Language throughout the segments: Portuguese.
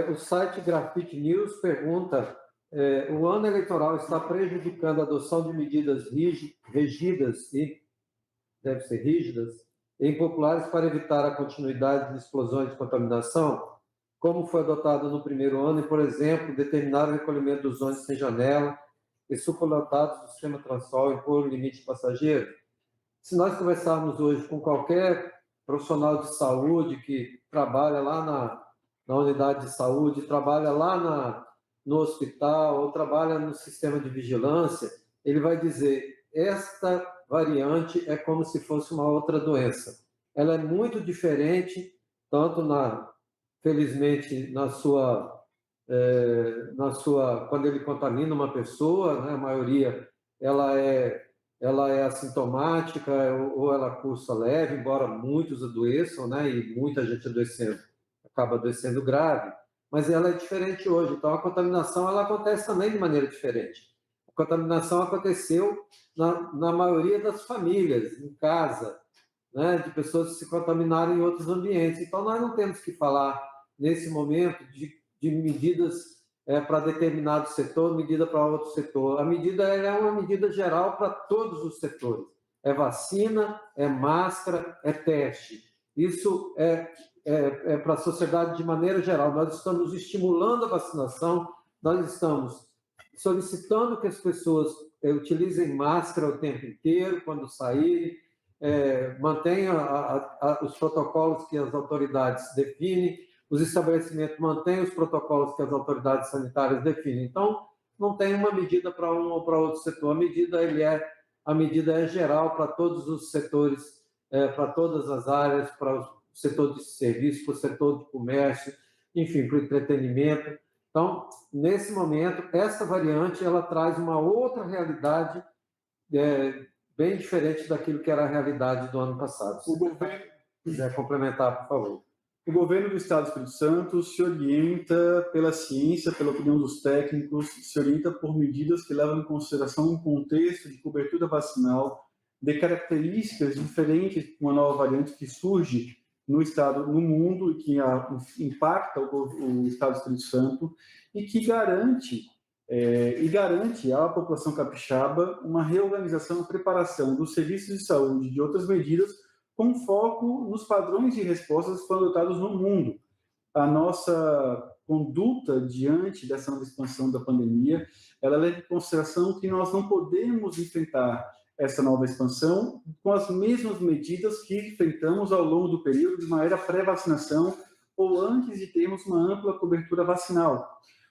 O site Grafite News pergunta: o ano eleitoral está prejudicando a adoção de medidas rígidas e deve ser rígidas e impopulares para evitar a continuidade de explosões de contaminação, como foi adotado no primeiro ano, e, por exemplo, determinar o recolhimento dos ônibus sem janela e superlotados do sistema Transol e impor o limite de passageiro? Se nós conversarmos hoje com qualquer profissional de saúde que trabalha lá na unidade de saúde, trabalha lá no hospital ou trabalha no sistema de vigilância, ele vai dizer: esta variante é como se fosse uma outra doença. Ela é muito diferente, tanto felizmente quando ele contamina uma pessoa, né, a maioria ela é assintomática ou ela cursa leve, embora muitos adoeçam, né, e muita gente acaba adoecendo grave, mas ela é diferente hoje. Então, a contaminação ela acontece também de maneira diferente. A contaminação aconteceu na maioria das famílias, em casa, né, de pessoas que se contaminaram em outros ambientes. Então, nós não temos que falar, nesse momento, de medidas para determinado setor, medida para outro setor. A medida é uma medida geral para todos os setores. É vacina, é máscara, é teste. Isso é para a sociedade de maneira geral. Nós estamos estimulando a vacinação, nós estamos solicitando que as pessoas utilizem máscara o tempo inteiro, quando saírem, mantenham os protocolos que as autoridades definem, os estabelecimentos mantêm os protocolos que as autoridades sanitárias definem. Então, não tem uma medida para um ou para outro setor. A medida é geral para todos os setores, para todas as áreas, para o setor de serviço, para o setor de comércio, enfim, para o entretenimento. Então, nesse momento, essa variante ela traz uma outra realidade bem diferente daquilo que era a realidade do ano passado. Se o governo quiser complementar, por favor. O governo do Estado do Espírito Santo se orienta pela ciência, pela opinião dos técnicos, se orienta por medidas que levam em consideração um contexto de cobertura vacinal, de características diferentes de uma nova variante que surge no Estado, no mundo, e que impacta o Estado do Espírito Santo, e que garante à população capixaba uma reorganização e preparação dos serviços de saúde e de outras medidas com foco nos padrões de respostas que foram adotados no mundo. A nossa conduta diante dessa nova expansão da pandemia, ela leva em consideração que nós não podemos enfrentar essa nova expansão com as mesmas medidas que enfrentamos ao longo do período de maneira pré-vacinação ou antes de termos uma ampla cobertura vacinal.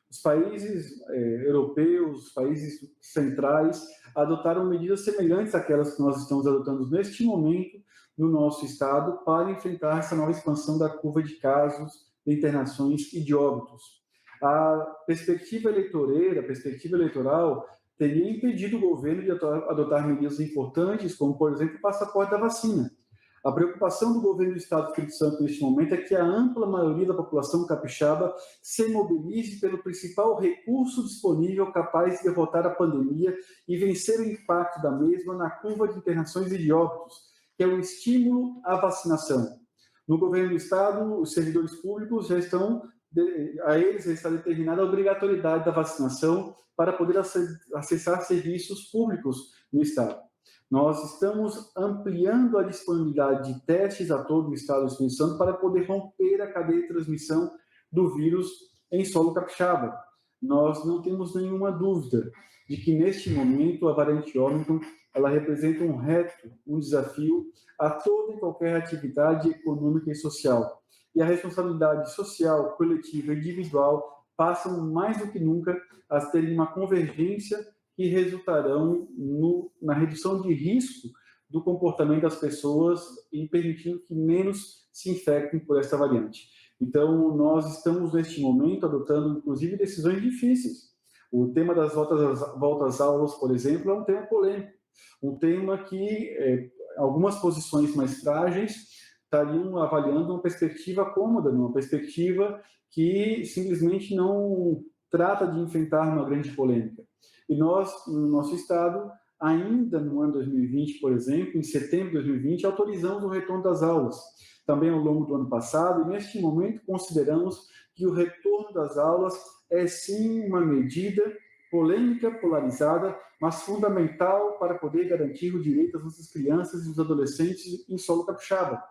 Os países europeus, os países centrais, adotaram medidas semelhantes àquelas que nós estamos adotando neste momento no nosso estado para enfrentar essa nova expansão da curva de casos, de internações e de óbitos. A perspectiva eleitoral teria impedido o governo de adotar medidas importantes, como, por exemplo, o passaporte da vacina. A preocupação do governo do Estado do Espírito Santo neste momento é que a ampla maioria da população capixaba se mobilize pelo principal recurso disponível capaz de derrotar a pandemia e vencer o impacto da mesma na curva de internações e de óbitos, que é o estímulo à vacinação. No governo do Estado, os servidores públicos já está determinada a obrigatoriedade da vacinação para poder acessar serviços públicos no Estado. Nós estamos ampliando a disponibilidade de testes a todo o Estado do Espírito Santo para poder romper a cadeia de transmissão do vírus em solo capixaba. Nós não temos nenhuma dúvida de que, neste momento, a variante Ômicron ela representa um reto, um desafio a toda e qualquer atividade econômica e social. E a responsabilidade social, coletiva e individual passam mais do que nunca a terem uma convergência que resultarão na redução de risco do comportamento das pessoas e permitindo que menos se infectem por esta variante. Então, nós estamos, neste momento, adotando, inclusive, decisões difíceis. O tema das voltas às aulas, por exemplo, é um tema polêmico. Um tema que algumas posições mais frágeis estariam avaliando uma perspectiva cômoda, uma perspectiva que simplesmente não trata de enfrentar uma grande polêmica. E nós, no nosso Estado, ainda no ano 2020, por exemplo, em setembro de 2020, autorizamos o retorno das aulas, também ao longo do ano passado, e neste momento consideramos que o retorno das aulas é sim uma medida polêmica, polarizada, mas fundamental para poder garantir o direito das nossas crianças e dos adolescentes em solo capixaba.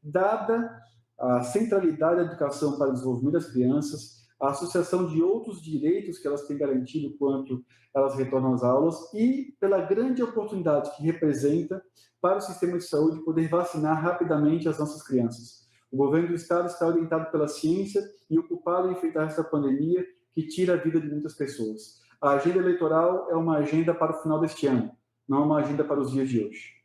Dada a centralidade da educação para o desenvolvimento das crianças, a associação de outros direitos que elas têm garantido quanto elas retornam às aulas e pela grande oportunidade que representa para o sistema de saúde poder vacinar rapidamente as nossas crianças. O governo do Estado está orientado pela ciência e ocupado em enfrentar essa pandemia que tira a vida de muitas pessoas. A agenda eleitoral é uma agenda para o final deste ano, não uma agenda para os dias de hoje.